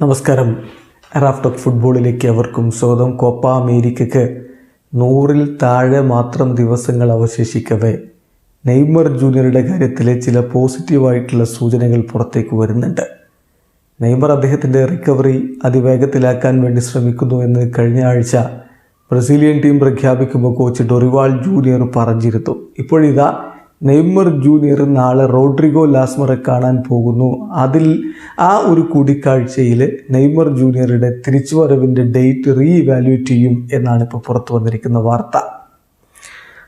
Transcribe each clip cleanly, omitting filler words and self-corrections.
നമസ്കാരം. റാഫ്റ്റോക്ക് ഫുട്ബോളിലേക്ക് അവർക്കും സ്വാഗതം. കോപ്പ അമേരിക്കയ്ക്ക് 100-ൽ താഴെ മാത്രം ദിവസങ്ങൾ അവശേഷിക്കവേ നെയ്മർ ജൂനിയറുടെ കാര്യത്തിലെ ചില പോസിറ്റീവായിട്ടുള്ള സൂചനകൾ പുറത്തേക്ക് വരുന്നുണ്ട്. നെയ്മർ അദ്ദേഹത്തിൻ്റെ റിക്കവറി അതിവേഗത്തിലാക്കാൻ വേണ്ടി ശ്രമിക്കുന്നു എന്ന് കഴിഞ്ഞ ആഴ്ച ബ്രസീലിയൻ ടീം പ്രഖ്യാപിക്കുമ്പോൾ കോച്ച് ഡൊറിവാൾ ജൂനിയർ പറഞ്ഞിരുന്നു. ഇപ്പോഴിതാ നെയ്മർ ജൂനിയർ നാളെ റോഡ്രിഗോ ലാസ്മറെ കാണാൻ പോകുന്നു. അതിൽ ആ ഒരു കൂടിക്കാഴ്ചയിൽ നെയ്മർ ജൂനിയറുടെ തിരിച്ചുവരവിൻ്റെ ഡേറ്റ് റീഇവാലുവേറ്റ് ചെയ്യും എന്നാണ് ഇപ്പോൾ പുറത്തു വന്നിരിക്കുന്ന വാർത്ത.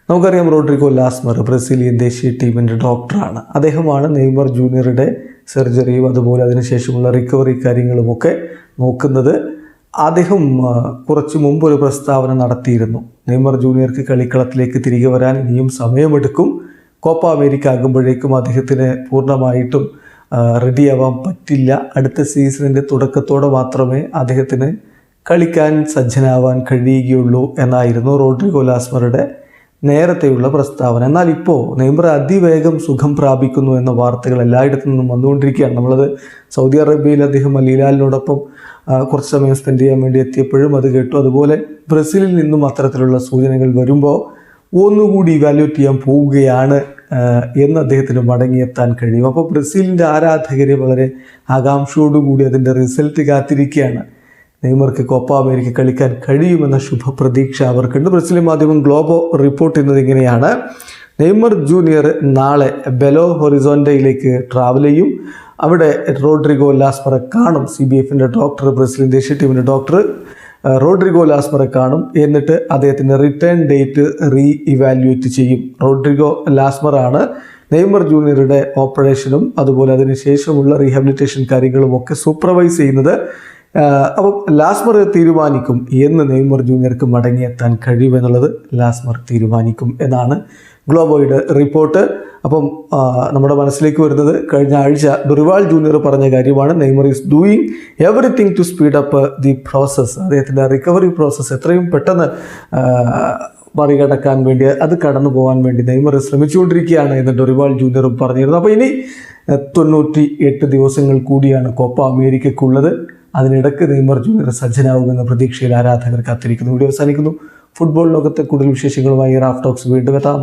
നമുക്കറിയാം, റോഡ്രിഗോ ലാസ്മർ ബ്രസീലിയൻ ദേശീയ ടീമിൻ്റെ ഡോക്ടറാണ്. അദ്ദേഹമാണ് നെയ്മർ ജൂനിയറുടെ സർജറിയും അതുപോലെ അതിനുശേഷമുള്ള റിക്കവറി കാര്യങ്ങളുമൊക്കെ നോക്കുന്നത്. അദ്ദേഹം കുറച്ച് മുമ്പ് ഒരു പ്രസ്താവന നടത്തിയിരുന്നു. നെയ്മർ ജൂനിയർക്ക് കളിക്കളത്തിലേക്ക് തിരികെ വരാൻ ഇനിയും സമയമെടുക്കും. കോപ്പ അമേരിക്ക ആകുമ്പോഴേക്കും അദ്ദേഹത്തിന് പൂർണ്ണമായിട്ടും റെഡിയാവാൻ പറ്റില്ല. അടുത്ത സീസണിൻ്റെ തുടക്കത്തോടെ മാത്രമേ അദ്ദേഹത്തിന് കളിക്കാൻ സജ്ജനാവാൻ കഴിയുകയുള്ളൂ എന്നായിരുന്നു റോഡ്രിഗോ ലാസ്മറുടെ നേരത്തെയുള്ള പ്രസ്താവന. എന്നാൽ ഇപ്പോൾ നെയ്മർ അതിവേഗം സുഖം പ്രാപിക്കുന്നു എന്ന വാർത്തകൾ എല്ലായിടത്തു നിന്നും വന്നുകൊണ്ടിരിക്കുകയാണ്. നമ്മളത് സൗദി അറേബ്യയിൽ അദ്ദേഹം അൽ ഹിലാലിനോടൊപ്പം കുറച്ച് സമയം സ്പെൻഡ് ചെയ്യാൻ വേണ്ടി എത്തിയപ്പോഴും അത് കേട്ടു. അതുപോലെ ബ്രസീലിൽ നിന്നും അത്തരത്തിലുള്ള സൂചനകൾ വരുമ്പോൾ ഒന്നുകൂടി ഇവാലുവേറ്റ് ചെയ്യാൻ പോവുകയാണ് എന്ന് അദ്ദേഹത്തിന് മടങ്ങിയെത്താൻ കഴിയും. അപ്പോൾ ബ്രസീലിൻ്റെ ആരാധകരെ വളരെ ആകാംക്ഷയോടുകൂടി അതിൻ്റെ റിസൾട്ട് കാത്തിരിക്കുകയാണ്. നെയ്മർക്ക് കോപ്പ അമേരിക്ക കളിക്കാൻ കഴിയുമെന്ന ശുഭപ്രതീക്ഷ അവർക്കുണ്ട്. ബ്രസീലിയൻ മാധ്യമം ഗ്ലോബോ റിപ്പോർട്ട് ചെയ്യുന്നത് ഇങ്ങനെയാണ്: നെയ്മർ ജൂനിയർ നാളെ ബെലോ ഹൊറിസോണ്ടയിലേക്ക് ട്രാവൽ ചെയ്യും. അവിടെ റോഡ്രിഗോ ലാസ്മറെ കാണും. CBFൻ്റെ ഡോക്ടർ, ബ്രസീലിയൻ ദേശീയ ടീമിൻ്റെ ഡോക്ടർ റോഡ്രിഗോ ലാസ്മറെ കാണും. എന്നിട്ട് അദ്ദേഹത്തിൻ്റെ റിട്ടേൺ ഡേറ്റ് റീഇവാലുവേറ്റ് ചെയ്യും. റോഡ്രിഗോ ലാസ്മറാണ് നെയ്മർ ജൂനിയറുടെ ഓപ്പറേഷനും അതുപോലെ അതിനുശേഷമുള്ള റീഹാബിലിറ്റേഷൻ കാര്യങ്ങളുമൊക്കെ സൂപ്പർവൈസ് ചെയ്യുന്നത്. അപ്പം ലാസ്മർ തീരുമാനിക്കും എന്ന് നെയ്മർ ജൂനിയർക്ക് മടങ്ങിയെത്താൻ കഴിയുമെന്നുള്ളത് ലാസ്മർ തീരുമാനിക്കും എന്നാണ് ഗ്ലോബോയുടെ റിപ്പോർട്ട്. അപ്പം നമ്മുടെ മനസ്സിലേക്ക് വരുന്നത് കഴിഞ്ഞ ആഴ്ച ഡൊറിവാൾ ജൂനിയർ പറഞ്ഞ കാര്യമാണ്. Neymar is doing everything to speed up the process. അദ്ദേഹത്തിൻ്റെ റിക്കവറി പ്രോസസ്സ് എത്രയും പെട്ടെന്ന് മറികടക്കാൻ വേണ്ടി, അത് കടന്നു പോകാൻ വേണ്ടി നെയ്മർ ശ്രമിച്ചുകൊണ്ടിരിക്കുകയാണ് എന്ന് ഡൊറിവാൾ ജൂനിയറും പറഞ്ഞിരുന്നു. അപ്പോൾ ഇനി 98 ദിവസങ്ങൾ കൂടിയാണ് കോപ്പ അമേരിക്കയ്ക്കുള്ളത്. അതിനിടയ്ക്ക് നെയ്മർ ജൂനിയർ സജ്ജനാവുമെന്ന പ്രതീക്ഷയിൽ ആരാധകർ കാത്തിരിക്കുന്നു. വീഡിയോ അവസാനിക്കുന്നു. ഫുട്ബോൾ ലോകത്തെ കൂടുതൽ വിശേഷങ്ങളുമായി റാഫ്റ്റോക്സ് വീണ്ടും എത്താം.